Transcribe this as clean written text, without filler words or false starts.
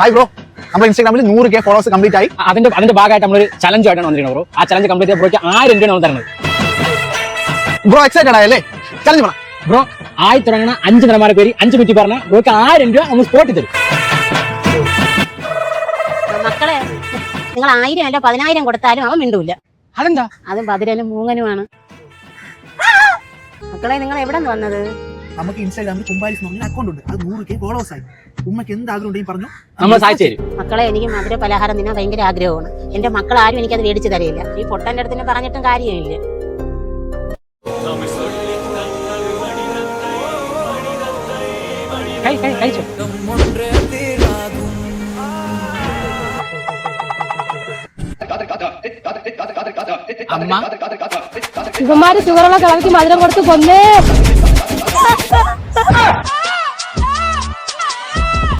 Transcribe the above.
Hi bro, നമ്മുടെ ഇൻസ്റ്റാഗ്രാമിൽ 100K followers complete ആയി. അതിന്റെ ഭാഗമായിട്ട് നമ്മളൊരു ചലഞ്ച് ആയിട്ടാണ് വന്നിരിക്കുന്നത് ബ്രോ. ആ ചലഞ്ച് കംപ്ലീറ്റ് ബ്രോയ്ക്ക് 1000 രൂപയാണ് നമ്മൾ തരുന്നത്. ബ്രോ എക്സൈറ്റഡ് ആയല്ലേ? ചലഞ്ച് പറ ബ്രോ. ആയി തുടങ്ങുന്ന 5 നടന്മാരെ പേര് 5 മിനിറ്റ് പറഞ്ഞ ബ്രോയ്ക്ക് 1000 രൂപ നമ്മൾ സ്പോട്ടിൽ തരും. മക്കളെ, നിങ്ങൾ 1000 അല്ല 10000 കൊടുത്താലും അവൻ മിണ്ടൂല. അതെന്താ? അതും ബദിരനും മൂങ്ങനുമാണ്. മക്കളെ, നിങ്ങൾ എവിടെ നിന്ന് വന്നത്? നമുക്ക് ഇൻസ്റ്റാഗ്രാമിൽ കുമ്പാരിസ് എന്ന് പറഞ്ഞ അക്കൗണ്ട് ഉണ്ട്. അത് 100K ഫോളോവേഴ്സ് ആയി. ഉമ്മക്ക് എന്ത് ആഗ്രഹം ഉണ്ടെങ്കിൽ പറഞ്ഞു, നമ്മൾ സഹായിച്ചു തരും. മക്കളെ, എനിക്ക് മധുര പലഹാരം തിന്നാൻ ഭയങ്കര ആഗ്രഹമാണ്. എന്റെ മക്കൾ ആരും എനിക്കത് മേടിച്ചു തരയില്ല. ഈ പൊട്ടന്റെ അടുത്ത് പറഞ്ഞിട്ടും കാര്യമില്ല. കഴിച്ചോ. അമ്മ ഇവന്മാര് ഷുഗറുള്ള കളർക്ക് മധുരം കൊടുത്ത് കൊന്നേ.